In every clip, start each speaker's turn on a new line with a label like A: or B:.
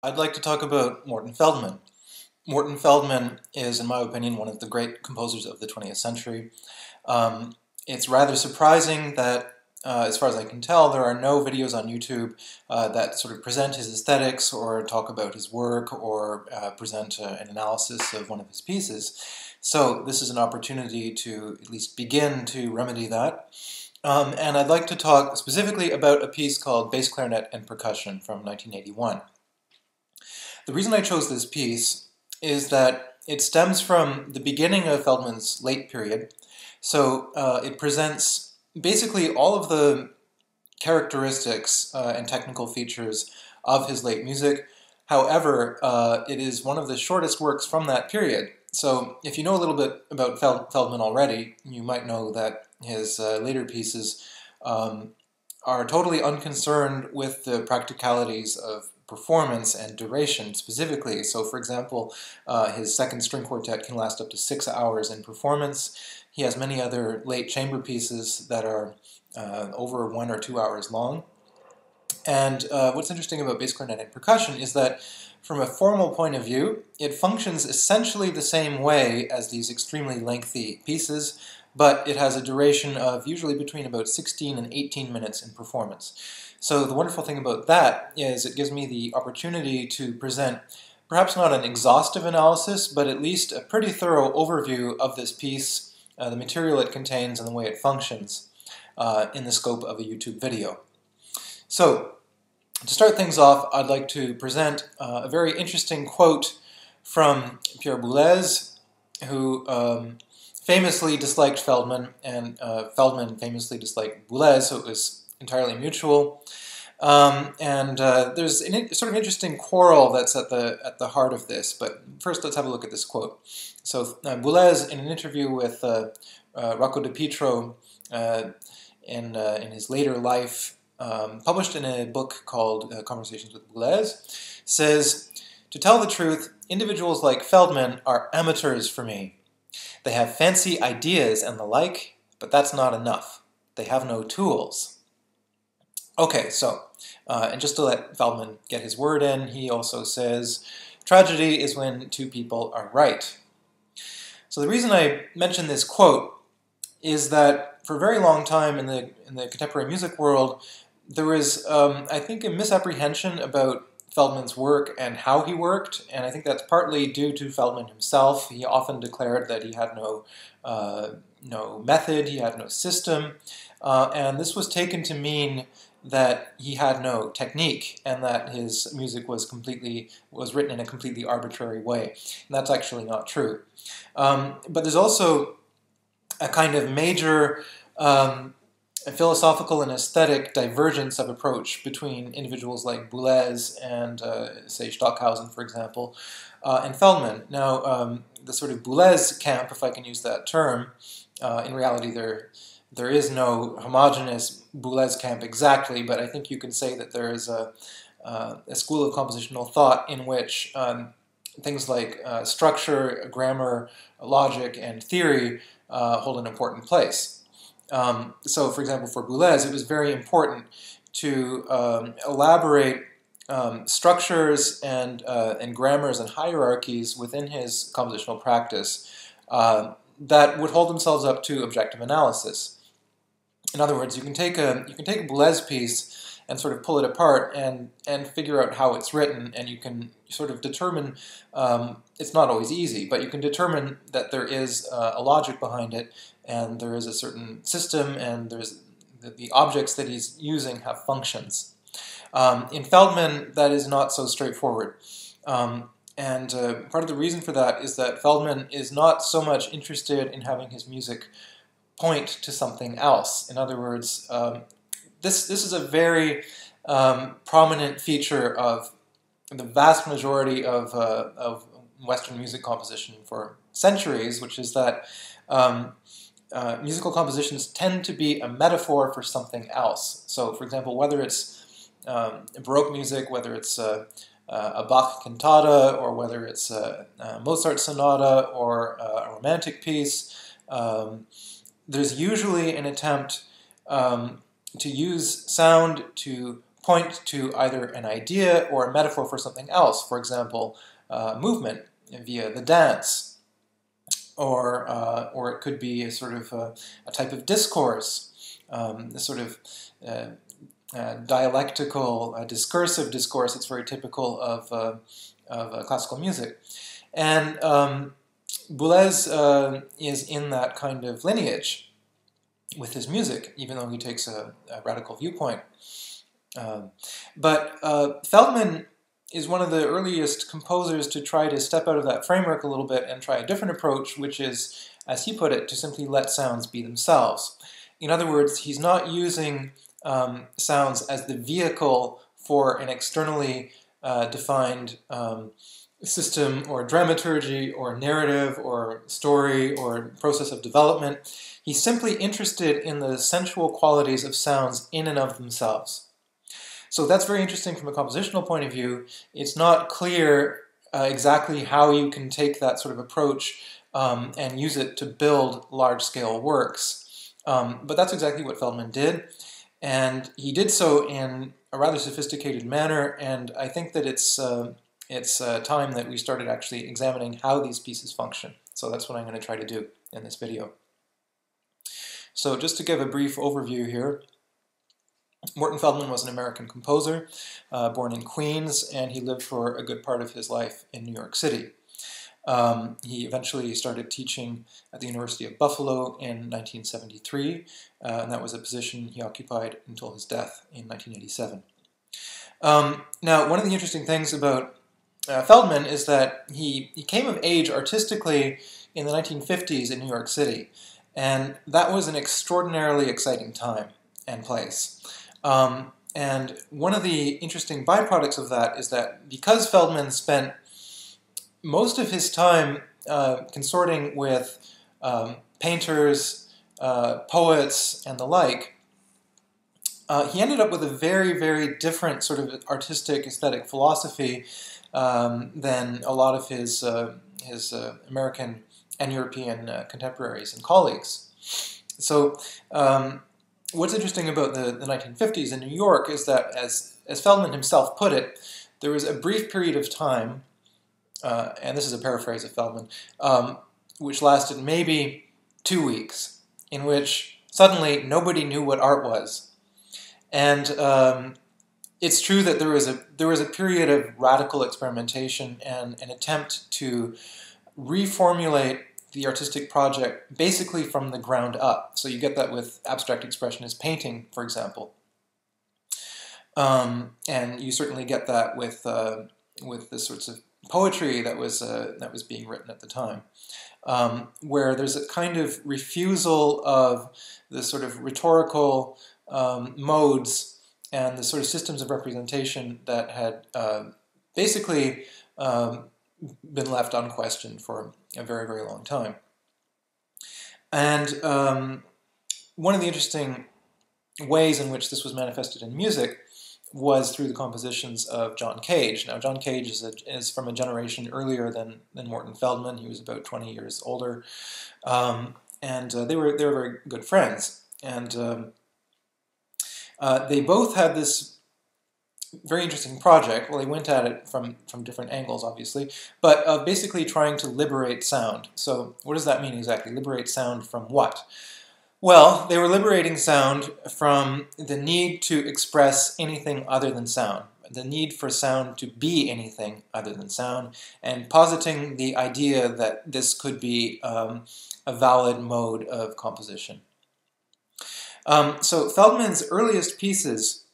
A: I'd like to talk about Morton Feldman. Morton Feldman is, in my opinion, one of the great composers of the 20th century. It's rather surprising that, as far as I can tell, there are no videos on YouTube that sort of present his aesthetics or talk about his work or present an analysis of one of his pieces. So this is an opportunity to at least begin to remedy that. And I'd like to talk specifically about a piece called Bass Clarinet and Percussion from 1981. The reason I chose this piece is that it stems from the beginning of Feldman's late period. So it presents basically all of the characteristics and technical features of his late music. However, it is one of the shortest works from that period. So if you know a little bit about Feldman already, you might know that his later pieces are totally unconcerned with the practicalities of performance and duration specifically. So for example, his second string quartet can last up to 6 hours in performance. He has many other late chamber pieces that are over 1 or 2 hours long. And what's interesting about bass clarinet and percussion is that from a formal point of view, it functions essentially the same way as these extremely lengthy pieces, but it has a duration of usually between about 16 and 18 minutes in performance. So the wonderful thing about that is it gives me the opportunity to present perhaps not an exhaustive analysis, but at least a pretty thorough overview of this piece, the material it contains, and the way it functions in the scope of a YouTube video. So to start things off, I'd like to present a very interesting quote from Pierre Boulez, who famously disliked Feldman, and Feldman famously disliked Boulez, so it was entirely mutual. There's sort of interesting quarrel that's at the heart of this, but first let's have a look at this quote. So Boulez, in an interview with Rocco Di Pietro in his later life, published in a book called Conversations with Boulez, says, "To tell the truth, individuals like Feldman are amateurs for me. They have fancy ideas and the like, but that's not enough. They have no tools." Okay, so, and just to let Feldman get his word in, he also says, "Tragedy is when two people are right." So the reason I mention this quote is that for a very long time in the contemporary music world, there was, I think, a misapprehension about Feldman's work and how he worked, and I think that's partly due to Feldman himself. He often declared that he had no method, he had no system, and this was taken to mean that he had no technique and that his music was written in a completely arbitrary way. And that's actually not true. But there's also a kind of major a philosophical and aesthetic divergence of approach between individuals like Boulez and, say, Stockhausen, for example, and Feldman. Now, the sort of Boulez camp, if I can use that term, in reality there is no homogeneous Boulez camp exactly, but I think you can say that there is a school of compositional thought in which things like structure, grammar, logic, and theory hold an important place. So, for example, for Boulez, it was very important to elaborate structures and grammars and hierarchies within his compositional practice that would hold themselves up to objective analysis. In other words, you can take a Boulez piece and sort of pull it apart and figure out how it's written, and you can sort of determine, it's not always easy, but you can determine that there is a logic behind it, and there is a certain system, and there's the objects that he's using have functions. In Feldman, that is not so straightforward. Part of the reason for that is that Feldman is not so much interested in having his music point to something else. In other words, this is a very prominent feature of the vast majority of Western music composition for centuries, which is that musical compositions tend to be a metaphor for something else. So, for example, whether it's Baroque music, whether it's a Bach cantata, or whether it's a Mozart sonata or a romantic piece, there's usually an attempt to use sound to point to either an idea or a metaphor for something else. For example, movement via the dance, or it could be a sort of a type of discourse, a sort of dialectical, discursive discourse that's very typical of classical music. And Boulez is in that kind of lineage with his music, even though he takes a radical viewpoint. But Feldman is one of the earliest composers to try to step out of that framework a little bit and try a different approach, which is, as he put it, to simply let sounds be themselves. In other words, he's not using sounds as the vehicle for an externally defined system or dramaturgy or narrative or story or process of development. He's simply interested in the sensual qualities of sounds in and of themselves. So that's very interesting from a compositional point of view. It's not clear exactly how you can take that sort of approach and use it to build large-scale works. But that's exactly what Feldman did. And he did so in a rather sophisticated manner, and I think that it's time that we started actually examining how these pieces function. So that's what I'm going to try to do in this video. So just to give a brief overview here, Morton Feldman was an American composer, born in Queens, and he lived for a good part of his life in New York City. He eventually started teaching at the University of Buffalo in 1973, and that was a position he occupied until his death in 1987. Now, one of the interesting things about Feldman is that he came of age artistically in the 1950s in New York City, and that was an extraordinarily exciting time and place. And one of the interesting byproducts of that is that because Feldman spent most of his time consorting with painters, poets, and the like, he ended up with a very, very different sort of artistic aesthetic philosophy than a lot of his American and European contemporaries and colleagues. So what's interesting about the 1950s in New York is that, as Feldman himself put it, there was a brief period of time, and this is a paraphrase of Feldman, which lasted maybe 2 weeks, in which suddenly nobody knew what art was. And it's true that there was a period of radical experimentation and an attempt to reformulate the artistic project basically from the ground up. So you get that with abstract expressionist painting, for example. And you certainly get that with the sorts of poetry that was being written at the time, where there's a kind of refusal of the sort of rhetorical modes and the sort of systems of representation that had basically been left unquestioned for a very, very long time. And one of the interesting ways in which this was manifested in music was through the compositions of John Cage. Now, John Cage is from a generation earlier than Morton Feldman. He was about 20 years older, and they were very good friends. And they both had this very interesting project. Well, they went at it from different angles, obviously, but basically trying to liberate sound. So what does that mean exactly? Liberate sound from what? Well, they were liberating sound from the need to express anything other than sound, the need for sound to be anything other than sound, and positing the idea that this could be a valid mode of composition. So Feldman's earliest pieces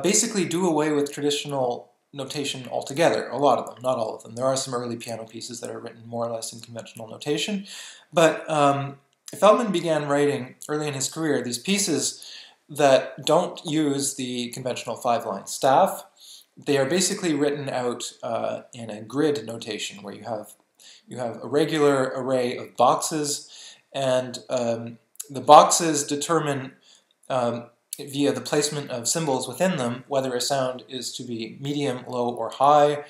A: basically do away with traditional notation altogether, a lot of them, not all of them. There are some early piano pieces that are written more or less in conventional notation, but Feldman began writing early in his career these pieces that don't use the conventional 5-line staff. They are basically written out in a grid notation where you have a regular array of boxes, and the boxes determine via the placement of symbols within them whether a sound is to be medium, low, or high.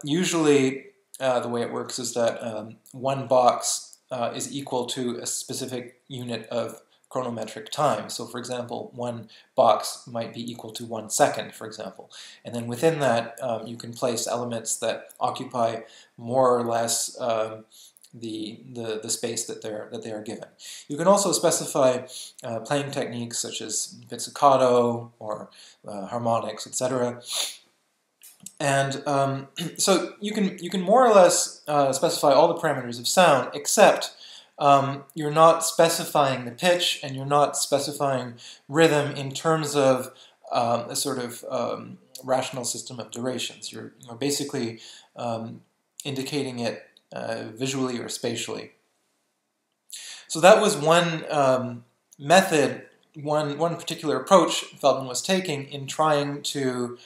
A: Usually the way it works is that one box is equal to a specific unit of chronometric time. So for example, one box might be equal to 1 second, for example. And then within that, you can place elements that occupy more or less the space that they are given. You can also specify playing techniques such as pizzicato or harmonics, etc. And so you can more or less specify all the parameters of sound, except you're not specifying the pitch and you're not specifying rhythm in terms of a sort of rational system of durations. You're basically indicating it visually or spatially. So that was one method, one particular approach Feldman was taking in trying to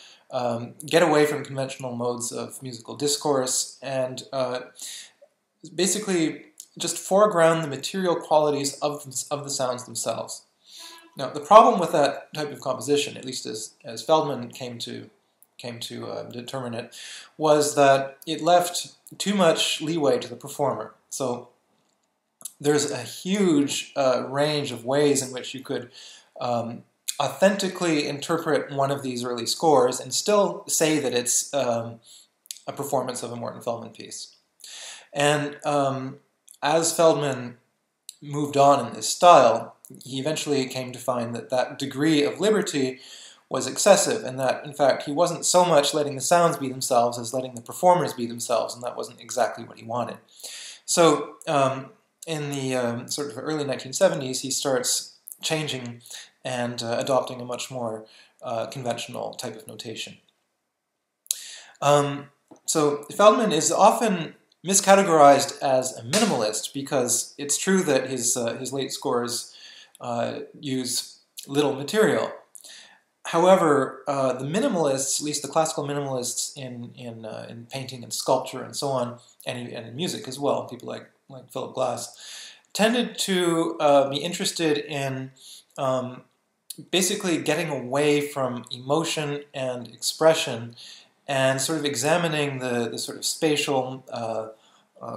A: get away from conventional modes of musical discourse and basically just foreground the material qualities of the sounds themselves. Now, the problem with that type of composition, at least as Feldman came to determine it, was that it left too much leeway to the performer. So there's a huge range of ways in which you could authentically interpret one of these early scores and still say that it's a performance of a Morton Feldman piece. And as Feldman moved on in this style, he eventually came to find that that degree of liberty was excessive, and that, in fact, he wasn't so much letting the sounds be themselves as letting the performers be themselves, and that wasn't exactly what he wanted. So in the sort of early 1970s, he starts changing and adopting a much more conventional type of notation. So Feldman is often miscategorized as a minimalist because it's true that his late scores use little material. However, the minimalists, at least the classical minimalists in painting and sculpture and so on, and in music as well, people like Philip Glass, tended to be interested in basically getting away from emotion and expression and sort of examining the sort of spatial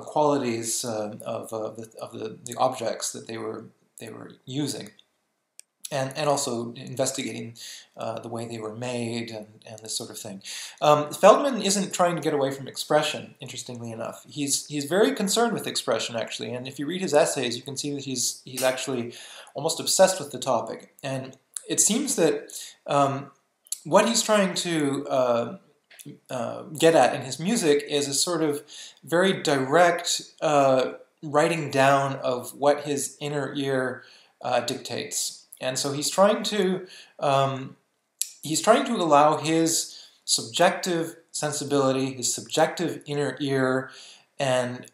A: qualities of the objects that they were using. And also investigating the way they were made and this sort of thing. Feldman isn't trying to get away from expression, interestingly enough. He's very concerned with expression, actually, and if you read his essays, you can see that he's actually almost obsessed with the topic. And it seems that what he's trying to get at in his music is a sort of very direct writing down of what his inner ear dictates. And so he's trying to allow his subjective sensibility, his subjective inner ear, and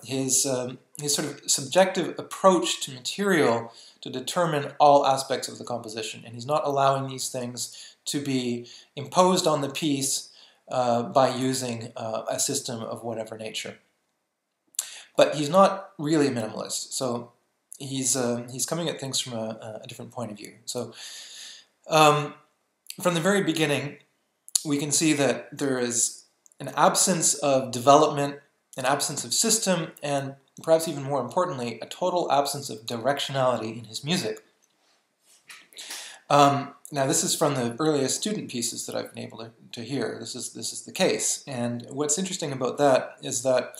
A: his sort of subjective approach to material to determine all aspects of the composition. And he's not allowing these things to be imposed on the piece by using a system of whatever nature. But he's not really a minimalist. So he's coming at things from a different point of view. So from the very beginning, we can see that there is an absence of development, an absence of system, and perhaps even more importantly, a total absence of directionality in his music. Now, this is from the earliest student pieces that I've been able to hear. This is the case, and what's interesting about that is that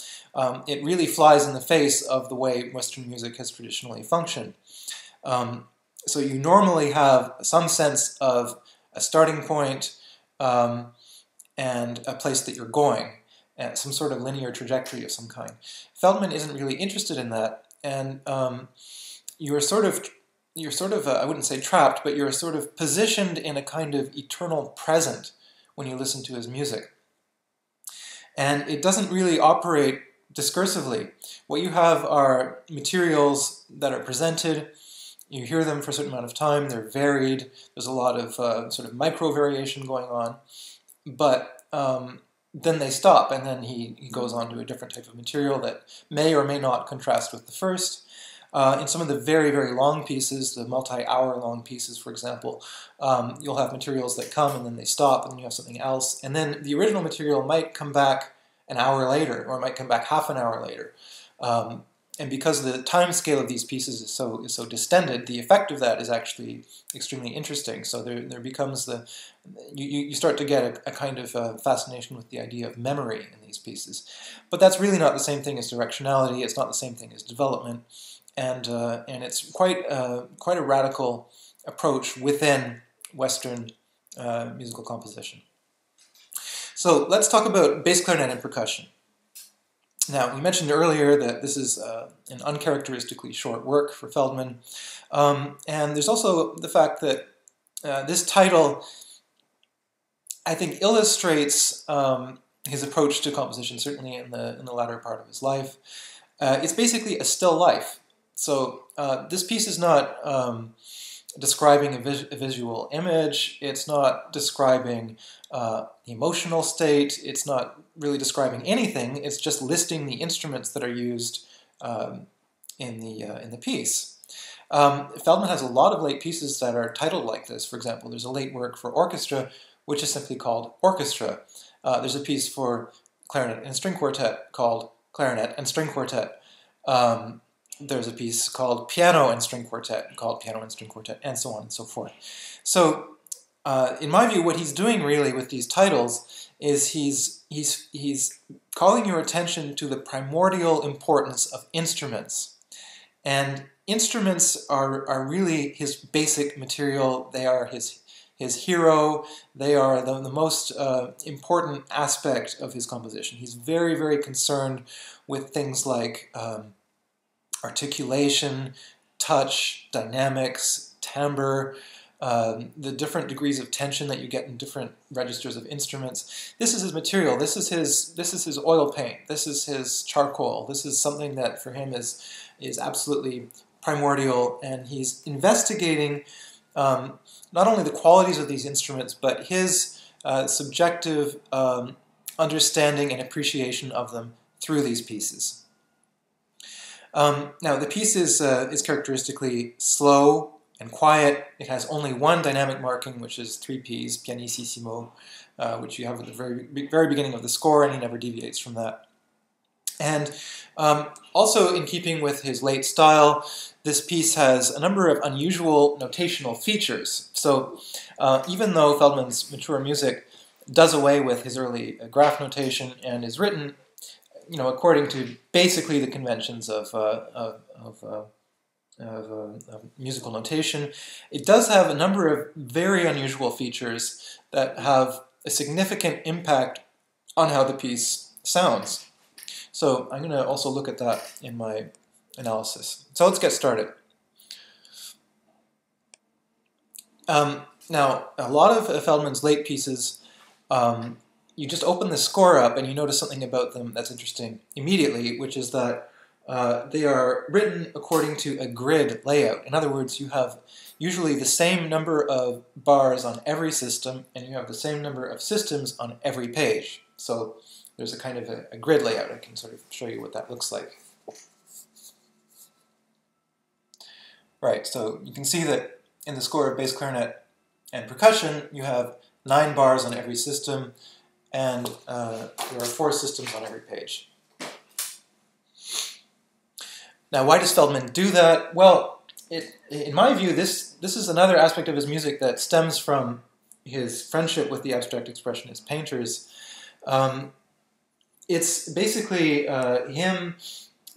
A: it really flies in the face of the way Western music has traditionally functioned. So you normally have some sense of a starting point and a place that you're going, and some sort of linear trajectory of some kind. Feldman isn't really interested in that, and you're sort of, I wouldn't say trapped, but you're sort of positioned in a kind of eternal present when you listen to his music. And it doesn't really operate discursively. What you have are materials that are presented, you hear them for a certain amount of time, they're varied, there's a lot of sort of micro-variation going on, but then they stop, and then he goes on to a different type of material that may or may not contrast with the first. In some of the very, very long pieces, the multi-hour long pieces, for example, you'll have materials that come and then they stop, and then you have something else. And then the original material might come back an hour later, or it might come back half an hour later. and because the time scale of these pieces is so distended, the effect of that is actually extremely interesting. So there becomes you start to get a kind of fascination with the idea of memory in these pieces. But that's really not the same thing as directionality. It's not the same thing as development, and it's quite a radical approach within Western musical composition. So let's talk about bass clarinet and percussion. Now, we mentioned earlier that this is an uncharacteristically short work for Feldman, and there's also the fact that this title, I think, illustrates his approach to composition, certainly in the latter part of his life. It's basically a still life. So this piece is not describing a visual image, it's not describing emotional state, it's not really describing anything, it's just listing the instruments that are used in the piece. Feldman has a lot of late pieces that are titled like this. For example, there's a late work for orchestra which is simply called Orchestra. There's a piece for clarinet and string quartet called Clarinet and String Quartet. There's a piece called Piano and String Quartet called Piano and String Quartet, and so on and so forth. So, in my view, what he's doing really with these titles is he's calling your attention to the primordial importance of instruments. And instruments are really his basic material. They are his hero. They are the most important aspect of his composition. He's very, very concerned with things like articulation, touch, dynamics, timbre, the different degrees of tension that you get in different registers of instruments. This is his material. This is his oil paint. This is his charcoal. This is something that for him is absolutely primordial, and he's investigating not only the qualities of these instruments, but his subjective understanding and appreciation of them through these pieces. Now, the piece is characteristically slow and quiet. It has only one dynamic marking, which is 3 Ps, pianissimo, which you have at the very beginning of the score, and he never deviates from that. And also in keeping with his late style, this piece has a number of unusual notational features. So even though Feldman's mature music does away with his early graph notation and is written, according to basically the conventions of musical notation, it does have a number of very unusual features that have a significant impact on how the piece sounds. So I'm going to also look at that in my analysis. So let's get started. Now, a lot of Feldman's late pieces, you just open the score up and you notice something about them that's interesting immediately, which is that they are written according to a grid layout. In other words, you have usually the same number of bars on every system, and you have the same number of systems on every page. So there's a kind of a grid layout. I can sort of show you what that looks like. Right, so you can see that in the score of bass clarinet and percussion, you have 9 bars on every system, and there are 4 systems on every page. Now, why does Feldman do that? Well, in my view, this is another aspect of his music that stems from his friendship with the abstract expressionist painters. It's basically him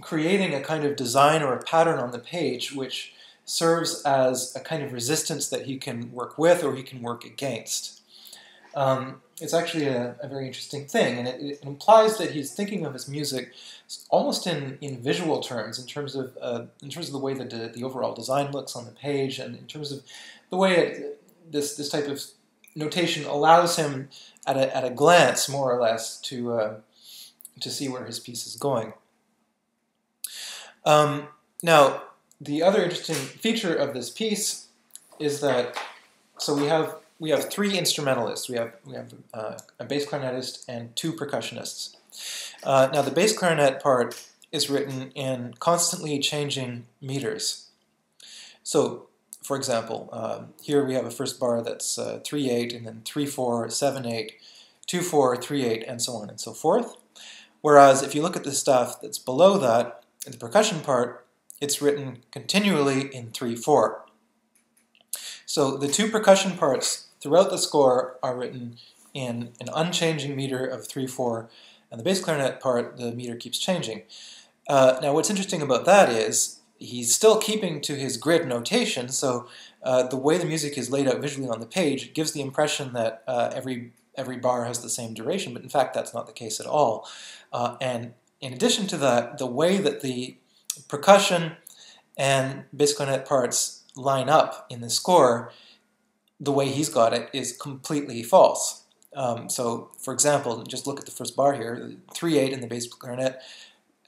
A: creating a kind of design or a pattern on the page which serves as a kind of resistance that he can work with or he can work against. It's actually a very interesting thing, and it implies that he's thinking of his music almost in visual terms, in terms of the way that the overall design looks on the page, and in terms of the way this type of notation allows him at a glance, more or less, to see where his piece is going. Now, the other interesting feature of this piece is that we have 3 instrumentalists. We have a bass clarinetist and 2 percussionists. Now, the bass clarinet part is written in constantly changing meters. So, for example, here we have a first bar that's 3/8, and then 3/4, 7/8, 2/4, 3/8, and so on and so forth. Whereas if you look at the stuff that's below that, the percussion part, it's written continually in 3/4. So the two percussion parts throughout the score are written in an unchanging meter of 3/4, and the bass clarinet part, the meter keeps changing. Now what's interesting about that is he's still keeping to his grid notation, so the way the music is laid out visually on the page gives the impression that every bar has the same duration, but in fact that's not the case at all. And in addition to that, the way that the percussion and bass clarinet parts line up in the score, the way he's got it is completely false. So, for example, just look at the first bar here, 3/8 in the bass clarinet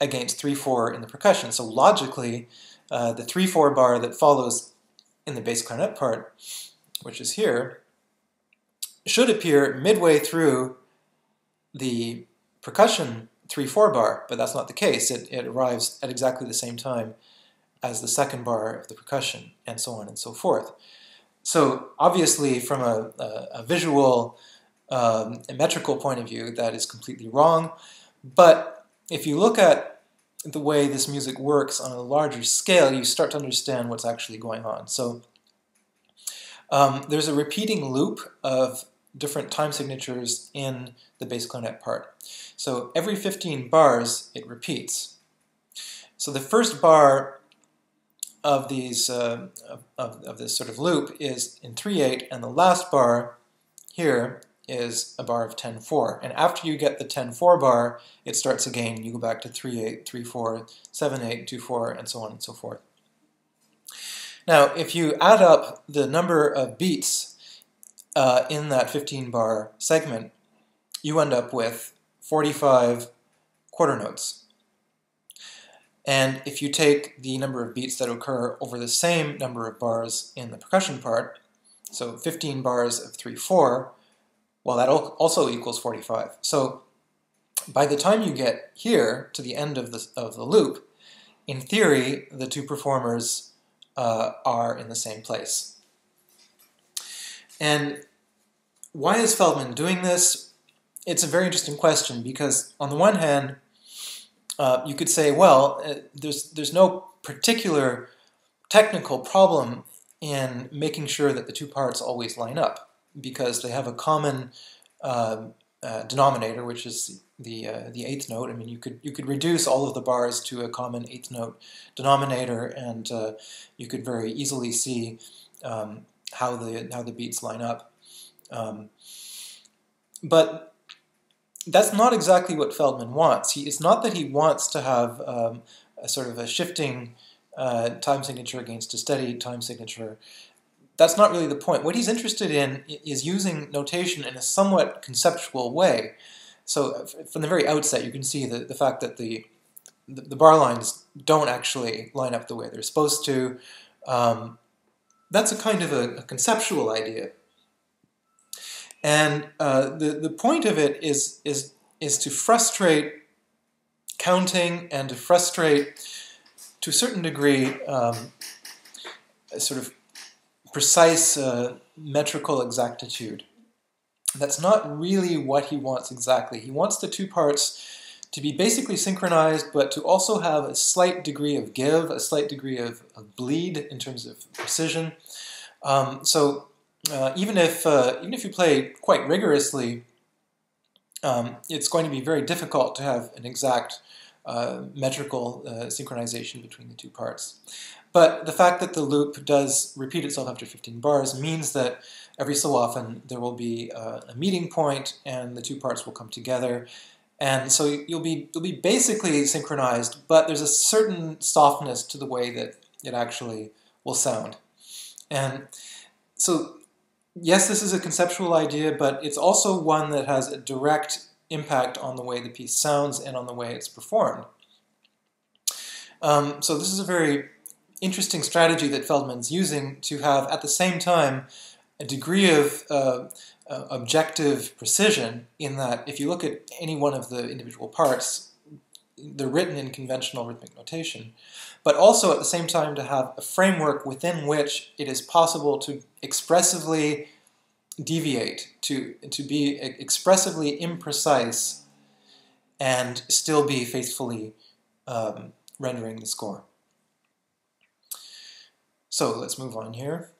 A: against 3/4 in the percussion. So logically, the 3/4 bar that follows in the bass clarinet part, which is here, should appear midway through the percussion 3/4 bar, but that's not the case. It arrives at exactly the same time as the second bar of the percussion, and so on and so forth. So obviously, from a visual, a metrical point of view, that is completely wrong. But if you look at the way this music works on a larger scale, you start to understand what's actually going on. So there's a repeating loop of different time signatures in the bass clarinet part. So every 15 bars, it repeats. So the first bar of these of this sort of loop is in 3/8, and the last bar here is a bar of 10/4. And after you get the 10/4 bar, it starts again. You go back to 3/8, 3/4, 7/8, 2/4, and so on and so forth. Now, if you add up the number of beats in that 15-bar segment, you end up with 45 quarter notes. And if you take the number of beats that occur over the same number of bars in the percussion part, so 15 bars of 3/4, well, that also equals 45. So by the time you get here to the end of the loop, in theory, the two performers are in the same place. And why is Feldman doing this? It's a very interesting question, because on the one hand, you could say, well, there's no particular technical problem in making sure that the two parts always line up, because they have a common denominator, which is the eighth note. I mean, you could reduce all of the bars to a common eighth note denominator, and you could very easily see how the beats line up. But that's not exactly what Feldman wants. It's not that he wants to have a sort of a shifting time signature against a steady time signature. That's not really the point. What he's interested in is using notation in a somewhat conceptual way. So from the very outset, you can see the fact that the bar lines don't actually line up the way they're supposed to. That's a kind of a conceptual idea. And the point of it is to frustrate counting and to frustrate, to a certain degree, a sort of precise metrical exactitude. That's not really what he wants exactly. He wants the two parts to be basically synchronized, but to also have a slight degree of give, a slight degree of bleed in terms of precision. So even if you play quite rigorously, it's going to be very difficult to have an exact metrical synchronization between the two parts. But the fact that the loop does repeat itself after 15 bars means that every so often there will be a meeting point, and the two parts will come together. And so you'll be basically synchronized, but there's a certain softness to the way that it actually will sound. And so, yes, this is a conceptual idea, but it's also one that has a direct impact on the way the piece sounds and on the way it's performed. So this is a very interesting strategy that Feldman's using to have, at the same time, a degree of objective precision, in that if you look at any one of the individual parts, they're written in conventional rhythmic notation, but also at the same time to have a framework within which it is possible to expressively deviate, to be expressively imprecise and still be faithfully rendering the score. So let's move on here.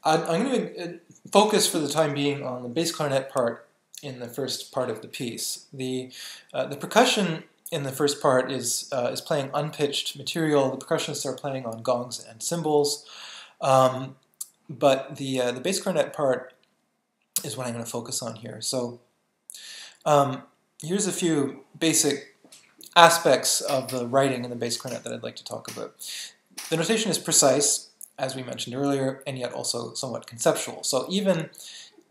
A: I'm going to focus for the time being on the bass clarinet part in the first part of the piece. The percussion in the first part is playing unpitched material. The percussionists are playing on gongs and cymbals, but the bass clarinet part is what I'm going to focus on here. So here's a few basic aspects of the writing in the bass clarinet that I'd like to talk about. The notation is precise, as we mentioned earlier, and yet also somewhat conceptual. So even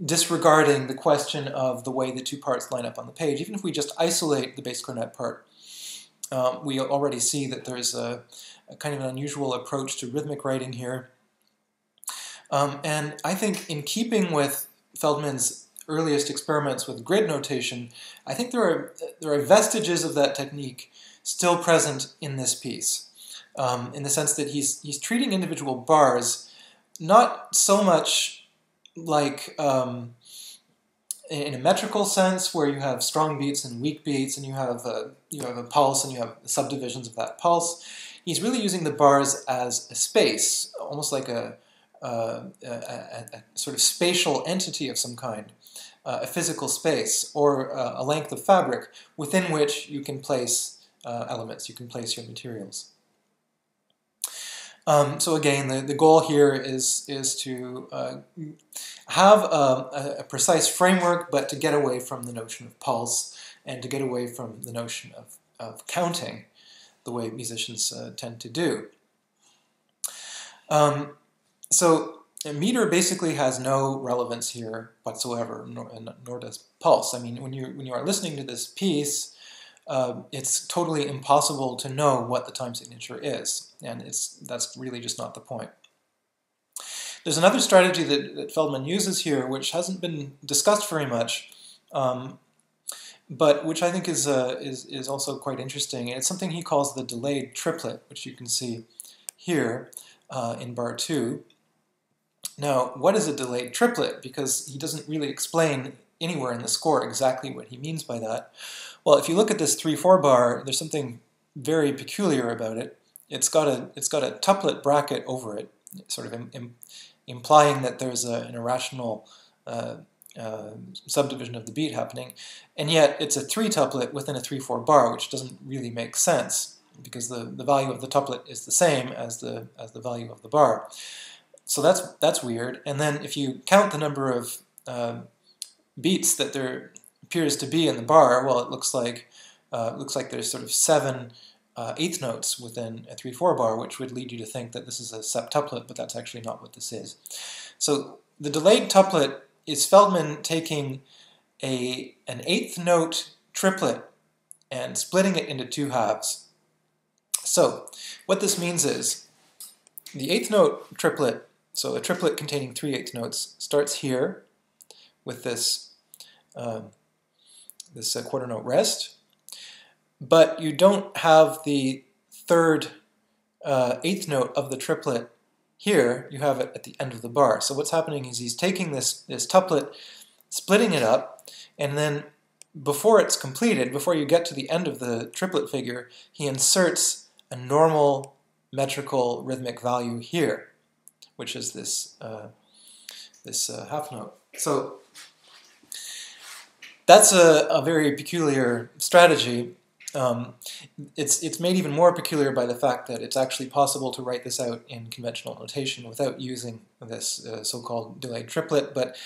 A: disregarding the question of the way the two parts line up on the page, even if we just isolate the bass clarinet part, we already see that there's a kind of an unusual approach to rhythmic writing here. And I think in keeping with Feldman's earliest experiments with grid notation, I think there are vestiges of that technique still present in this piece, in the sense that he's treating individual bars not so much like in a metrical sense, where you have strong beats and weak beats, and you have a pulse, and you have subdivisions of that pulse. He's really using the bars as a space, almost like a sort of spatial entity of some kind, a physical space, or a length of fabric within which you can place elements, you can place your materials. So again, the goal here is to have a precise framework, but to get away from the notion of pulse, and to get away from the notion of counting, the way musicians tend to do. So meter basically has no relevance here whatsoever, nor does pulse. I mean, when you are listening to this piece, it's totally impossible to know what the time signature is, and that's really just not the point. There's another strategy that Feldman uses here, which hasn't been discussed very much, but which I think is also quite interesting, and it's something he calls the delayed triplet, which you can see here in bar 2. Now, what is a delayed triplet? Because he doesn't really explain anywhere in the score exactly what he means by that. Well, if you look at this 3/4 bar, there's something very peculiar about it. It's got a tuplet bracket over it, sort of implying that there's an irrational subdivision of the beat happening, and yet it's a 3-tuplet within a 3/4 bar, which doesn't really make sense because the value of the tuplet is the same as the value of the bar. So that's weird. And then if you count the number of beats that there appears to be in the bar, well, it looks like there's sort of 7 eighth notes within a 3/4 bar, which would lead you to think that this is a septuplet, but that's actually not what this is. So the delayed tuplet is Feldman taking an eighth note triplet and splitting it into 2 halves. So what this means is the eighth note triplet, so a triplet containing 3 eighth notes, starts here with this quarter note rest, but you don't have the 3rd eighth note of the triplet here. You have it at the end of the bar. So what's happening is he's taking this tuplet, splitting it up, and then before it's completed, before you get to the end of the triplet figure, he inserts a normal metrical rhythmic value here, which is this half note. So that's a very peculiar strategy. It's made even more peculiar by the fact that it's actually possible to write this out in conventional notation without using this so-called delayed triplet, but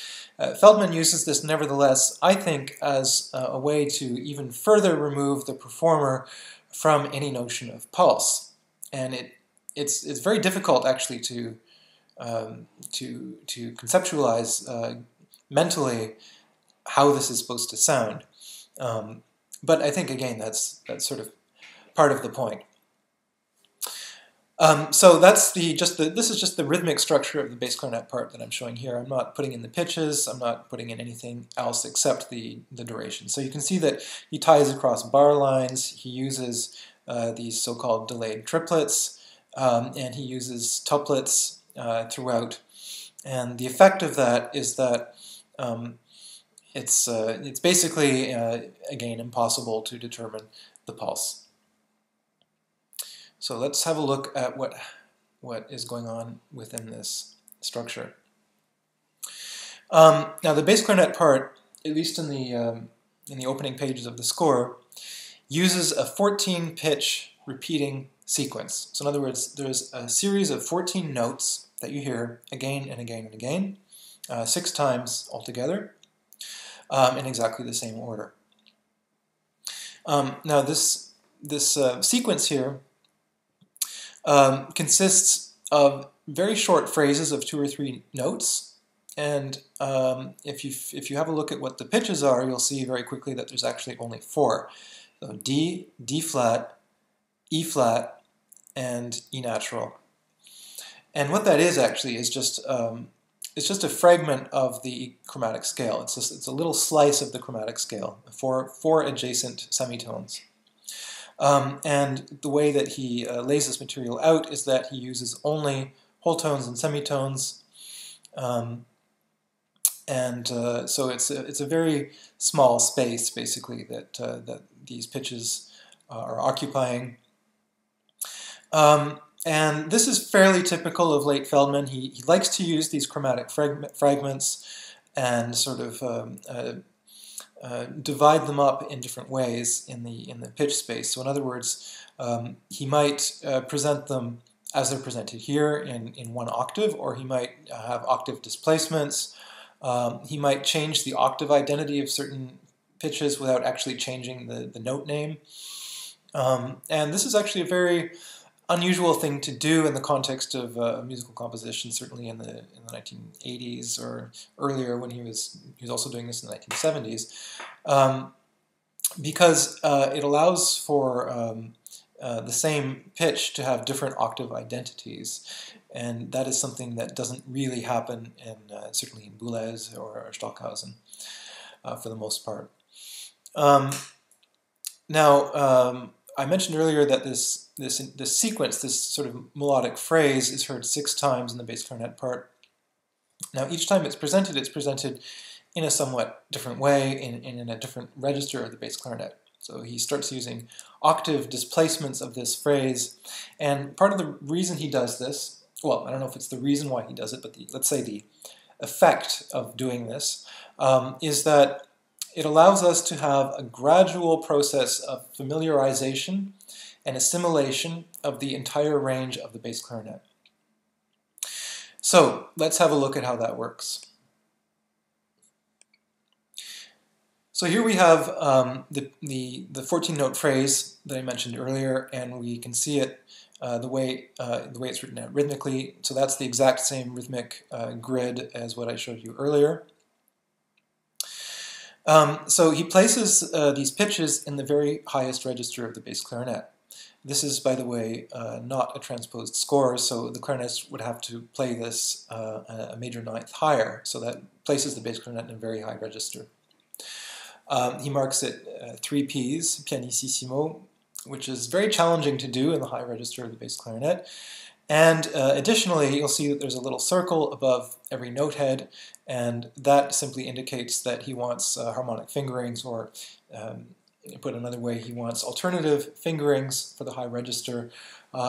A: Feldman uses this nevertheless, I think, as a way to even further remove the performer from any notion of pulse. And it's very difficult actually to conceptualize mentally how this is supposed to sound. But I think, again, that's sort of part of the point. So that's this is just the rhythmic structure of the bass clarinet part that I'm showing here. I'm not putting in the pitches, I'm not putting in anything else except the duration. So you can see that he ties across bar lines, he uses these so-called delayed triplets, and he uses tuplets throughout. And the effect of that is that it's basically, again, impossible to determine the pulse. So let's have a look at what is going on within this structure. Now the bass clarinet part, at least in the opening pages of the score, uses a 14-pitch repeating sequence. So in other words, there's a series of 14 notes that you hear again and again and again, 6 times altogether, in exactly the same order. Now this sequence here consists of very short phrases of 2 or 3 notes, and if you have a look at what the pitches are, you'll see very quickly that there's actually only 4. So D, D flat, E flat, and E natural. And what that is actually is just it's just a fragment of the chromatic scale. It's a little slice of the chromatic scale, 4 adjacent semitones. And the way that he lays this material out is that he uses only whole tones and semitones, so it's a very small space basically that these pitches are occupying. And this is fairly typical of late Feldman. He likes to use these chromatic fragments and sort of divide them up in different ways in the pitch space. So in other words, he might present them as they're presented here in 1 octave, or he might have octave displacements. He might change the octave identity of certain pitches without actually changing the note name. And this is actually a very unusual thing to do in the context of musical composition, certainly in the 1980s or earlier when he was also doing this in the 1970s, because it allows for the same pitch to have different octave identities, and that is something that doesn't really happen certainly in Boulez or Stockhausen for the most part. Now, I mentioned earlier that this sequence, this sort of melodic phrase, is heard 6 times in the bass clarinet part. Now, each time it's presented in a somewhat different way, in a different register of the bass clarinet. So he starts using octave displacements of this phrase, and part of the reason he does this, well, I don't know if it's the reason why he does it, but let's say the effect of doing this is that it allows us to have a gradual process of familiarization and assimilation of the entire range of the bass clarinet. So let's have a look at how that works. So here we have the 14-note phrase that I mentioned earlier, and we can see it the way it's written out rhythmically. So that's the exact same rhythmic grid as what I showed you earlier. So he places these pitches in the very highest register of the bass clarinet. This is, by the way, not a transposed score, so the clarinetist would have to play this a major ninth higher, so that places the bass clarinet in a very high register. He marks it 3 Ps, pianissimo, which is very challenging to do in the high register of the bass clarinet. And additionally, you'll see that there's a little circle above every note head, and that simply indicates that he wants harmonic fingerings, or put another way, he wants alternative fingerings for the high register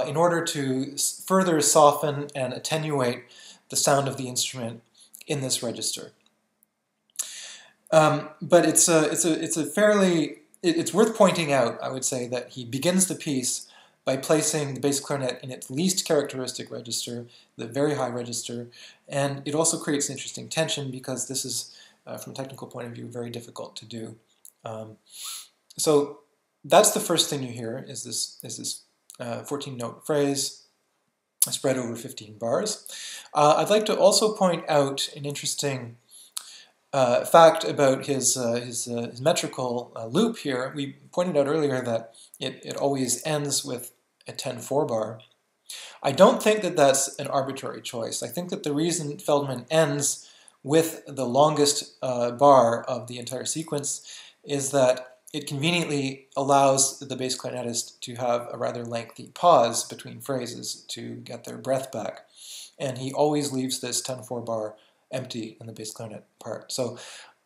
A: in order to further soften and attenuate the sound of the instrument in this register. But it's worth pointing out, I would say, that he begins the piece by placing the bass clarinet in its least characteristic register, the very high register, and it also creates an interesting tension because this is, from a technical point of view, very difficult to do. So that's the first thing you hear, is this 14-note phrase spread over 15 bars. I'd like to also point out an interesting fact about his metrical loop here. We pointed out earlier that it always ends with a 10-4 bar. I don't think that that's an arbitrary choice. I think that the reason Feldman ends with the longest bar of the entire sequence is that it conveniently allows the bass clarinetist to have a rather lengthy pause between phrases to get their breath back. And he always leaves this 10-4 bar empty in the bass clarinet part. So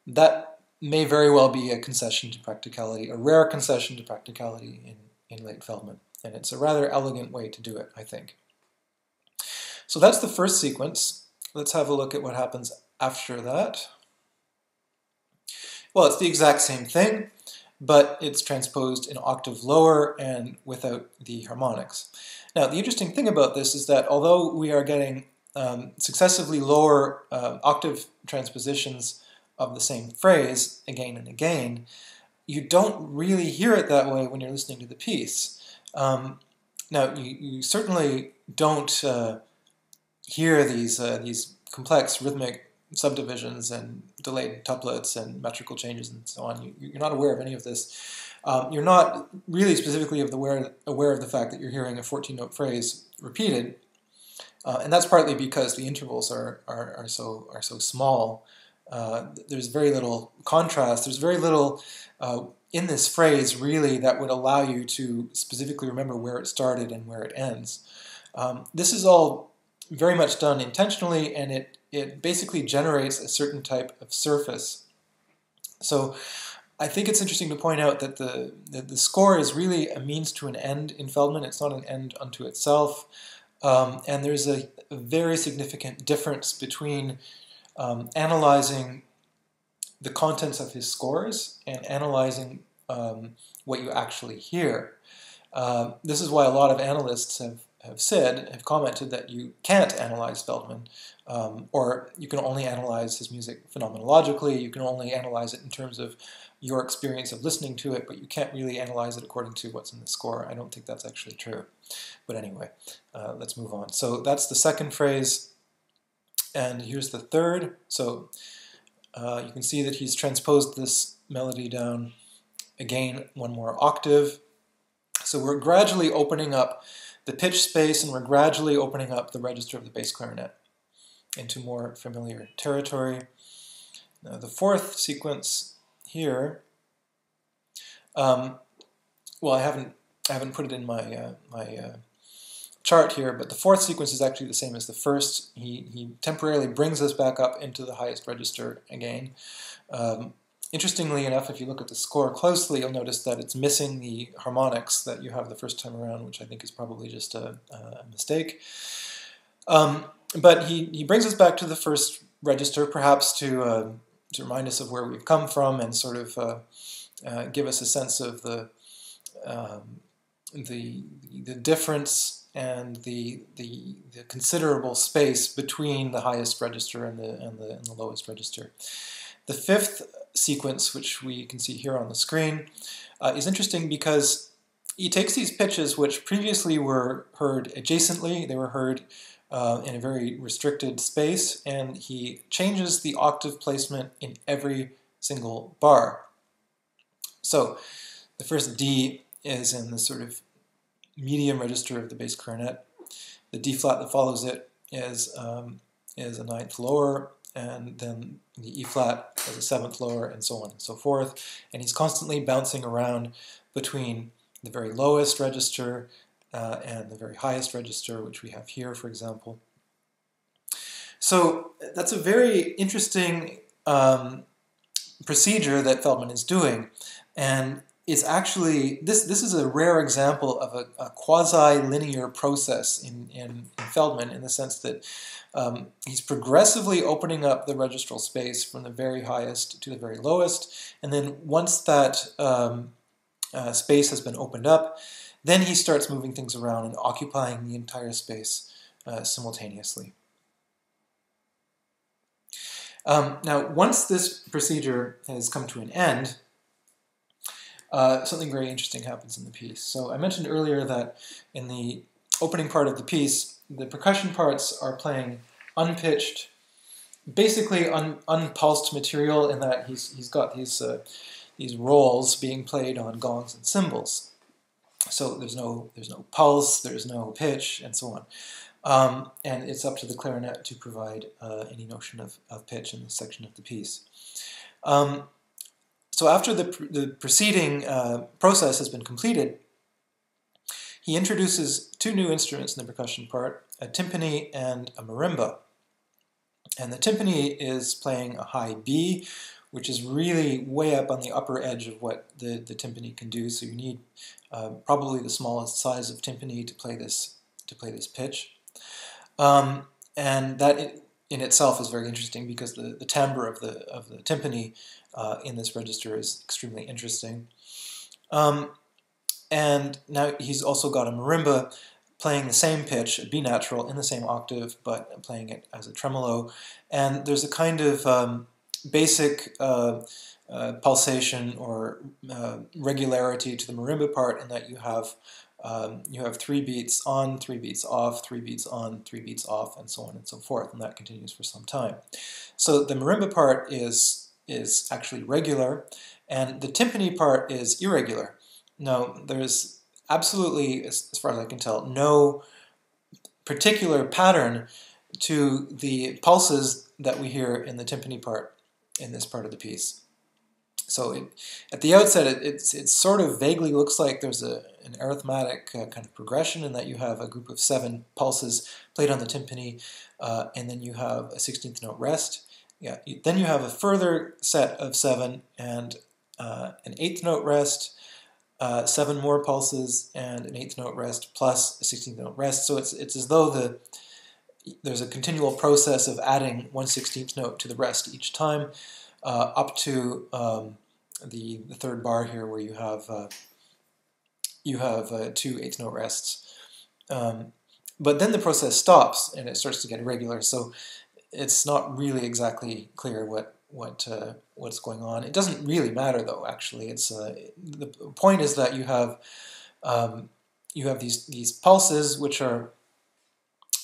A: that may very well be a concession to practicality, a rare concession to practicality in late Feldman. And it's a rather elegant way to do it, I think. So that's the first sequence. Let's have a look at what happens after that. Well, it's the exact same thing, but it's transposed an octave lower and without the harmonics. Now, the interesting thing about this is that although we are getting successively lower octave transpositions of the same phrase again and again, you don't really hear it that way when you're listening to the piece. Now, you certainly don't hear these complex rhythmic subdivisions and delayed tuplets and metrical changes and so on. You're not aware of any of this. You're not really specifically aware of the fact that you're hearing a 14-note phrase repeated, and that's partly because the intervals are so small. There's very little contrast. There's very little in this phrase really that would allow you to specifically remember where it started and where it ends. This is all very much done intentionally, and it basically generates a certain type of surface. So I think it's interesting to point out that the score is really a means to an end in Feldman. It's not an end unto itself. And there's a very significant difference between analyzing the contents of his scores and analyzing what you actually hear. This is why a lot of analysts have commented that you can't analyze Feldman, or you can only analyze his music phenomenologically. You can only analyze it in terms of your experience of listening to it, but you can't really analyze it according to what's in the score. I don't think that's actually true. But anyway, let's move on. So that's the second phrase, and here's the third. So you can see that he's transposed this melody down again one more octave. So we're gradually opening up the pitch space, and we're gradually opening up the register of the bass clarinet into more familiar territory. Now the fourth sequence here, well, I haven't put it in my chart here, but the fourth sequence is actually the same as the first. He temporarily brings us back up into the highest register again. Interestingly enough, if you look at the score closely, you'll notice that it's missing the harmonics that you have the first time around, which I think is probably just a mistake. But he brings us back to the first register, perhaps to remind us of where we've come from and sort of give us a sense of the difference and the considerable space between the highest register and the lowest register. The fifth sequence, which we can see here on the screen, is interesting because he takes these pitches which previously were heard adjacently, they were heard in a very restricted space, and he changes the octave placement in every single bar. So the first D is in the sort of medium register of the bass clarinet. The D flat that follows it is a ninth lower, and then the E flat as a seventh lower, and so on and so forth. And he's constantly bouncing around between the very lowest register and the very highest register, which we have here, for example. So that's a very interesting procedure that Feldman is doing, and is actually, this is a rare example of a quasi-linear process in Feldman, in the sense that he's progressively opening up the registral space from the very highest to the very lowest, and then once that space has been opened up, then he starts moving things around and occupying the entire space simultaneously. Now, once this procedure has come to an end, something very interesting happens in the piece. So I mentioned earlier that in the opening part of the piece, the percussion parts are playing unpitched, basically unpulsed material, in that he's got these rolls being played on gongs and cymbals. So there's no pulse, there's no pitch, and so on. And it's up to the clarinet to provide any notion of pitch in this section of the piece. So after the preceding process has been completed, he introduces two new instruments in the percussion part, a timpani and a marimba. And the timpani is playing a high B, which is really way up on the upper edge of what the timpani can do. So you need probably the smallest size of timpani to play this pitch. And that in itself is very interesting because the timbre of the timpani in this register is extremely interesting. And now he's also got a marimba playing the same pitch, a B natural, in the same octave, but playing it as a tremolo. And there's a kind of basic pulsation or regularity to the marimba part in that you have 3 beats on, 3 beats off, 3 beats on, 3 beats off, and so on and so forth, and that continues for some time. So the marimba part is actually regular, and the timpani part is irregular. Now, there's absolutely, as far as I can tell, no particular pattern to the pulses that we hear in the timpani part in this part of the piece. So at the outset, it sort of vaguely looks like there's an arithmetic kind of progression in that you have a group of 7 pulses played on the timpani, and then you have a 16th note rest. Then you have a further set of 7 and an 8th note rest, 7 more pulses and an 8th note rest plus a 16th note rest. So it's as though there's a continual process of adding 1/16th note to the rest each time, up to the third bar here where you have 2 8th note rests. But then the process stops and it starts to get irregular. So it's not really exactly clear what's going on. It doesn't really matter, though. Actually, it's the point is that you have these pulses, which are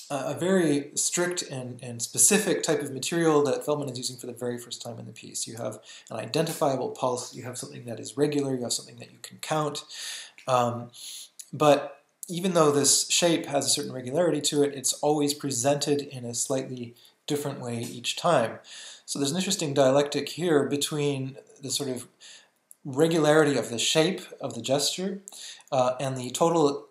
A: a very strict and specific type of material that Feldman is using for the very first time in the piece. You have an identifiable pulse. You have something that is regular. You have something that you can count. But even though this shape has a certain regularity to it, it's always presented in a slightly different way each time. So there's an interesting dialectic here between the sort of regularity of the shape of the gesture and the total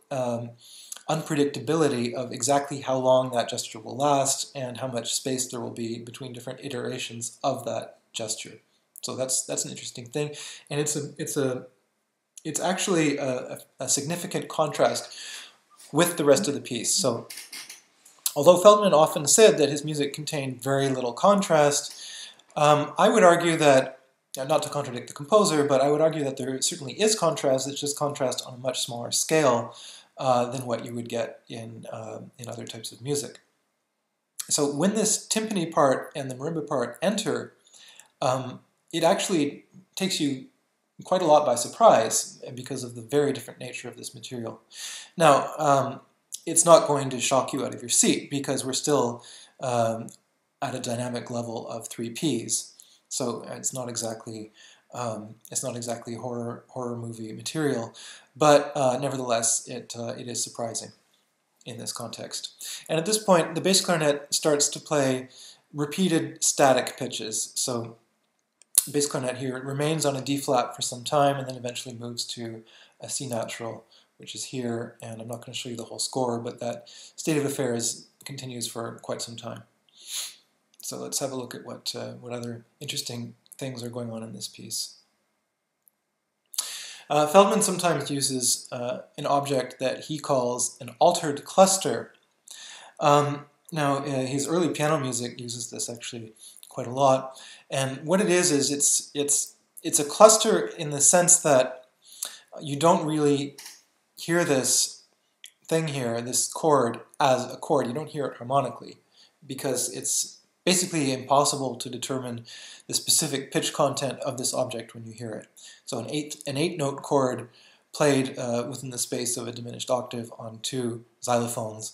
A: unpredictability of exactly how long that gesture will last and how much space there will be between different iterations of that gesture. So that's an interesting thing, and it's actually a significant contrast with the rest of the piece. So although Feldman often said that his music contained very little contrast, I would argue that, not to contradict the composer, but I would argue that there certainly is contrast. It's just contrast on a much smaller scale than what you would get in other types of music. So when this timpani part and the marimba part enter, it actually takes you quite a lot by surprise because of the very different nature of this material. Now, it's not going to shock you out of your seat because we're still at a dynamic level of 3 Ps. So it's not exactly horror movie material, but nevertheless, it is surprising in this context. And at this point, the bass clarinet starts to play repeated static pitches. So bass clarinet here remains on a D flat for some time and then eventually moves to a C natural, which is here, and I'm not going to show you the whole score, but that state of affairs continues for quite some time. So let's have a look at what other interesting things are going on in this piece. Feldman sometimes uses an object that he calls an altered cluster. Now, his early piano music uses this actually quite a lot, and what it is it's a cluster in the sense that you don't really hear this thing here, this chord, as a chord. You don't hear it harmonically because it's basically impossible to determine the specific pitch content of this object when you hear it. So an 8-note chord played within the space of a diminished octave on 2 xylophones,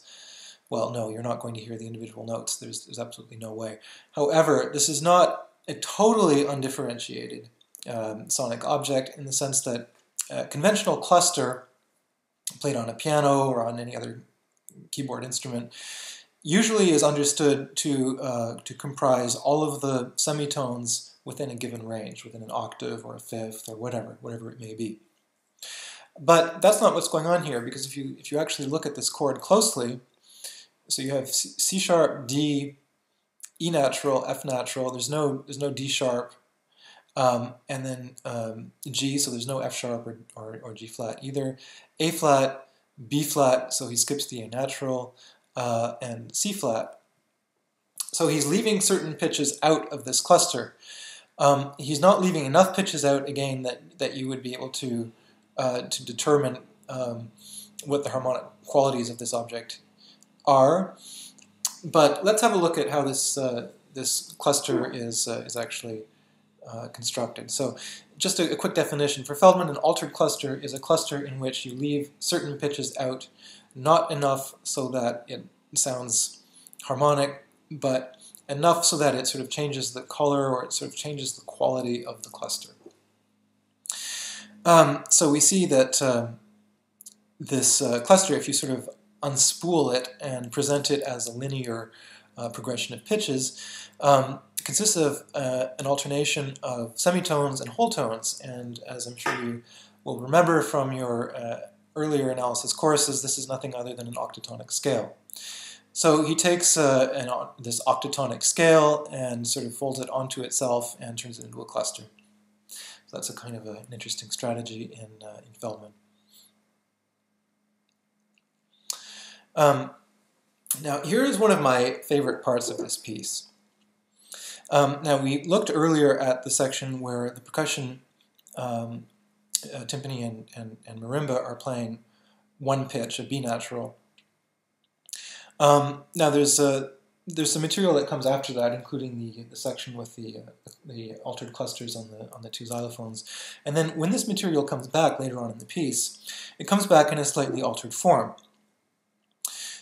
A: well, no, you're not going to hear the individual notes. There's absolutely no way. However, this is not a totally undifferentiated sonic object in the sense that a conventional cluster played on a piano or on any other keyboard instrument usually is understood to comprise all of the semitones within a given range, within an octave or a fifth or whatever it may be. But that's not what's going on here, because if you actually look at this chord closely, so you have C sharp, D, E natural, F natural. There's no D sharp, and then G, so there's no F sharp or G flat either. A flat, B flat, so he skips the A natural, and C flat. So he's leaving certain pitches out of this cluster. He's not leaving enough pitches out, again, that you would be able to determine what the harmonic qualities of this object are. But let's have a look at how this this cluster is actually constructed. So just a quick definition. For Feldman, an altered cluster is a cluster in which you leave certain pitches out, not enough so that it sounds harmonic, but enough so that it sort of changes the color or it sort of changes the quality of the cluster. So we see that this cluster, if you sort of unspool it and present it as a linear progression of pitches, consists of an alternation of semitones and whole tones. And as I'm sure you will remember from your earlier analysis courses, this is nothing other than an octatonic scale. So he takes this octatonic scale and sort of folds it onto itself and turns it into a cluster. So that's a kind of an interesting strategy in Feldman. Now here is one of my favorite parts of this piece. Now we looked earlier at the section where the percussion, timpani and marimba are playing one pitch, a B natural. Now there's some material that comes after that, including the section with the altered clusters on the two xylophones. And then when this material comes back later on in the piece, it comes back in a slightly altered form.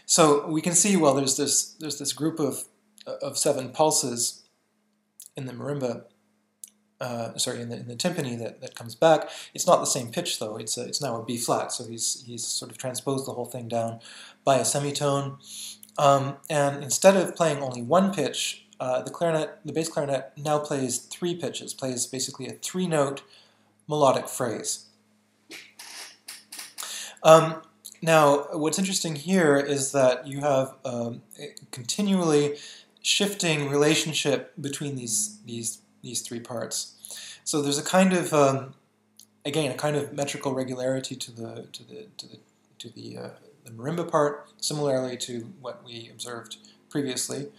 A: So we can see, well, there's this group of 7 pulses in the marimba, in the timpani that comes back. It's not the same pitch though. It's now a B flat. So he's sort of transposed the whole thing down by a semitone. And instead of playing only one pitch, the bass clarinet now plays 3 pitches. Plays basically a 3-note melodic phrase. Now, what's interesting here is that you have a continually shifting relationship between these 3 parts. So there's a kind of again, a kind of metrical regularity to the marimba part, similarly to what we observed previously,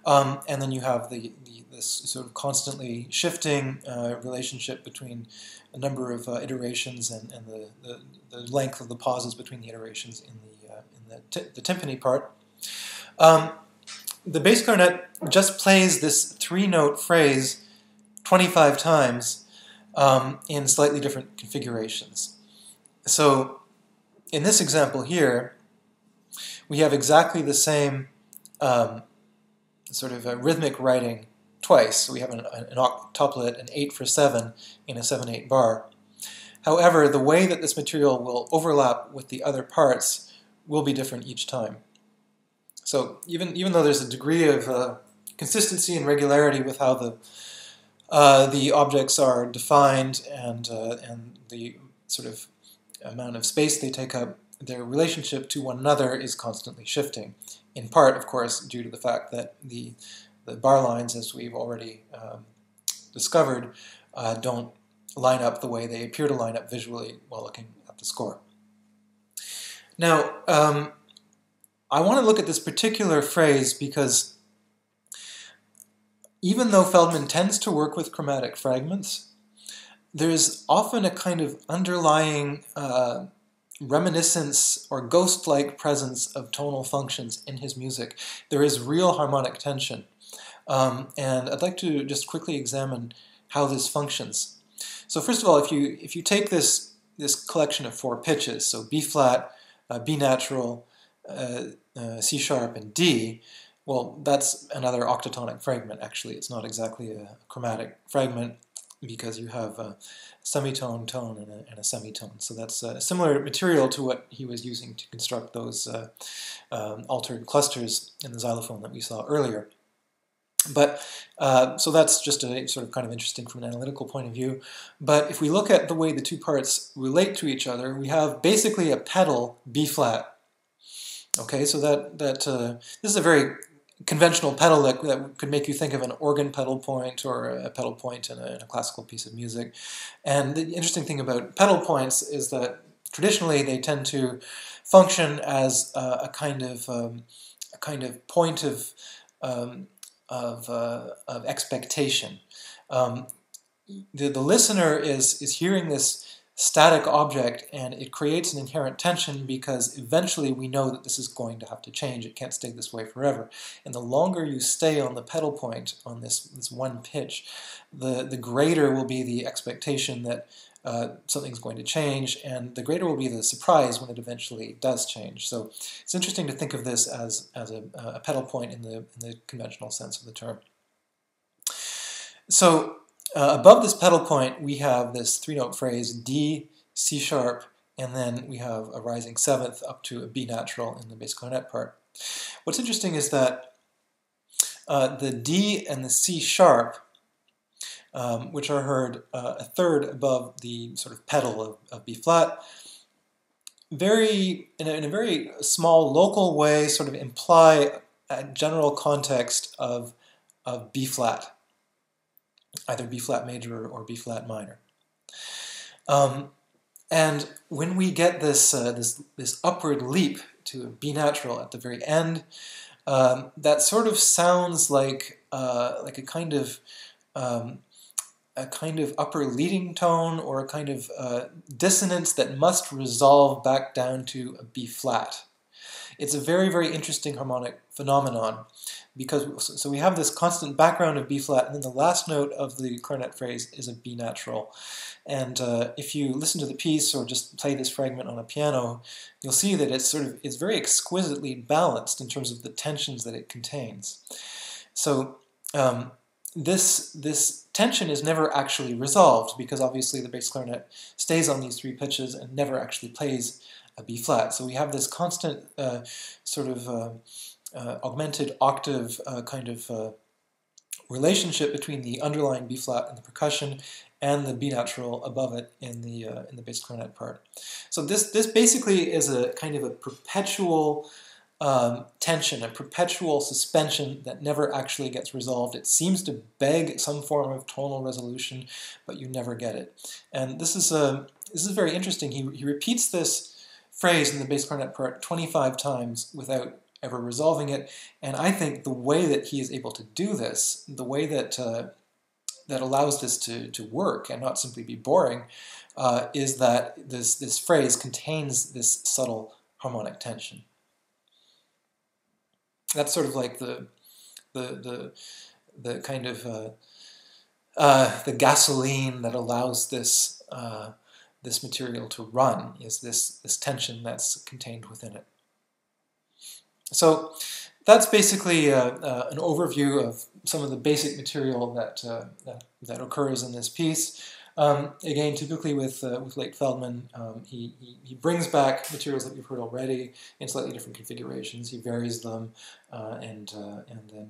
A: and then you have this sort of constantly shifting relationship between a number of iterations and the length of the pauses between the iterations in the timpani part. The bass clarinet just plays this 3-note phrase 25 times in slightly different configurations. So in this example here, we have exactly the same sort of rhythmic writing twice. So we have an octuplet, an 8 for 7 in a 7/8 bar. However, the way that this material will overlap with the other parts will be different each time. So even though there's a degree of consistency and regularity with how the objects are defined and the sort of amount of space they take up, their relationship to one another is constantly shifting. In part, of course, due to the fact that the bar lines, as we've already discovered, don't line up the way they appear to line up visually while looking at the score. Now, I want to look at this particular phrase because even though Feldman tends to work with chromatic fragments, there's often a kind of underlying reminiscence or ghost-like presence of tonal functions in his music. There is real harmonic tension. And I'd like to just quickly examine how this functions. So first of all, if you take this collection of 4 pitches, so B flat, B natural, C sharp, and D, well, that's another octatonic fragment, actually. It's not exactly a chromatic fragment because you have a semitone, tone, and a semitone. So that's similar material to what he was using to construct those altered clusters in the xylophone that we saw earlier. But so that's just a sort of kind of interesting from an analytical point of view. But if we look at the way the 2 parts relate to each other, we have basically a pedal B flat. Okay, so this is a very conventional pedal that could make you think of an organ pedal point or a pedal point in a classical piece of music. And the interesting thing about pedal points is that traditionally they tend to function as a kind of point of expectation. The listener is hearing this static object, and it creates an inherent tension because eventually we know that this is going to have to change. It can't stay this way forever. And the longer you stay on the pedal point on this one pitch, the greater will be the expectation that something's going to change, and the greater will be the surprise when it eventually does change. So it's interesting to think of this as a pedal point in the conventional sense of the term. So above this pedal point, we have this three-note phrase, D, C sharp, and then we have a rising seventh up to a B natural in the bass clarinet part. What's interesting is that the D and the C sharp, which are heard a third above the sort of pedal of B flat, in a very small local way sort of imply a general context of B flat. Either B flat major or B flat minor, and when we get this upward leap to a B natural at the very end, that sort of sounds like a kind of upper leading tone or a kind of dissonance that must resolve back down to a B flat. It's a very, very interesting harmonic phenomenon, because so we have this constant background of B flat, and then the last note of the clarinet phrase is a B natural. And if you listen to the piece or just play this fragment on a piano, you'll see that it's very exquisitely balanced in terms of the tensions that it contains. So this tension is never actually resolved, because obviously the bass clarinet stays on these three pitches and never actually plays a B flat. So we have this constant augmented octave kind of relationship between the underlying B flat and the percussion and the B natural above it in the bass clarinet part. So this basically is a kind of a perpetual tension, a perpetual suspension that never actually gets resolved. It seems to beg some form of tonal resolution, but you never get it. And this is very interesting. He repeats this phrase in the bass clarinet part 25 times without ever resolving it, and I think the way that he is able to do this, the way that that allows this to work and not simply be boring, is that this phrase contains this subtle harmonic tension. That's sort of like the kind of the gasoline that allows this material to run, is this tension that's contained within it. So that's basically an overview of some of the basic material that occurs in this piece. Again, typically with late Feldman, he brings back materials that we've heard already in slightly different configurations. He varies them, and then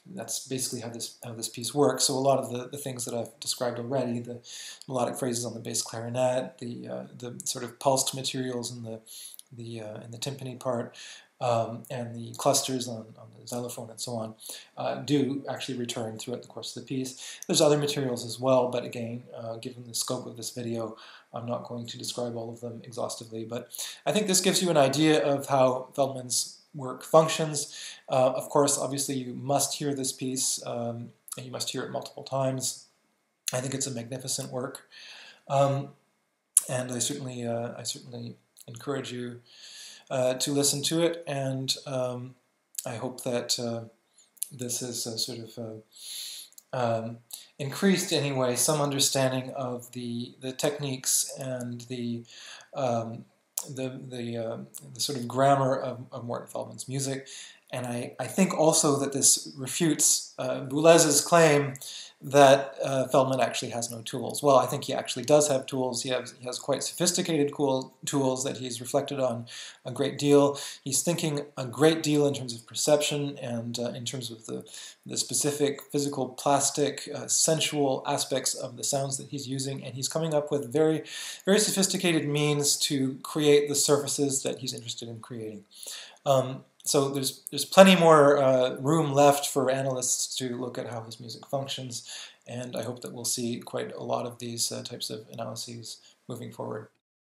A: that's basically how this piece works. So a lot of the things that I've described already, the melodic phrases on the bass clarinet, the sort of pulsed materials in the timpani part, and the clusters on the xylophone and so on, do actually return throughout the course of the piece. There's other materials as well, but again, given the scope of this video, I'm not going to describe all of them exhaustively, but I think this gives you an idea of how Feldman's work functions. Of course, obviously you must hear this piece, and you must hear it multiple times. I think it's a magnificent work, and I certainly encourage you to listen to it, and I hope that this has sort of increased anyway some understanding of the techniques and the sort of grammar of Morton Feldman's music. And I think also that this refutes Boulez's claim that Feldman actually has no tools. Well, I think he actually does have tools. He has quite sophisticated tools that he's reflected on a great deal. He's thinking a great deal in terms of perception and in terms of the specific physical, plastic, sensual aspects of the sounds that he's using, and he's coming up with very, very sophisticated means to create the surfaces that he's interested in creating. So there's plenty more room left for analysts to look at how his music functions, and I hope that we'll see quite a lot of these types of analyses moving forward.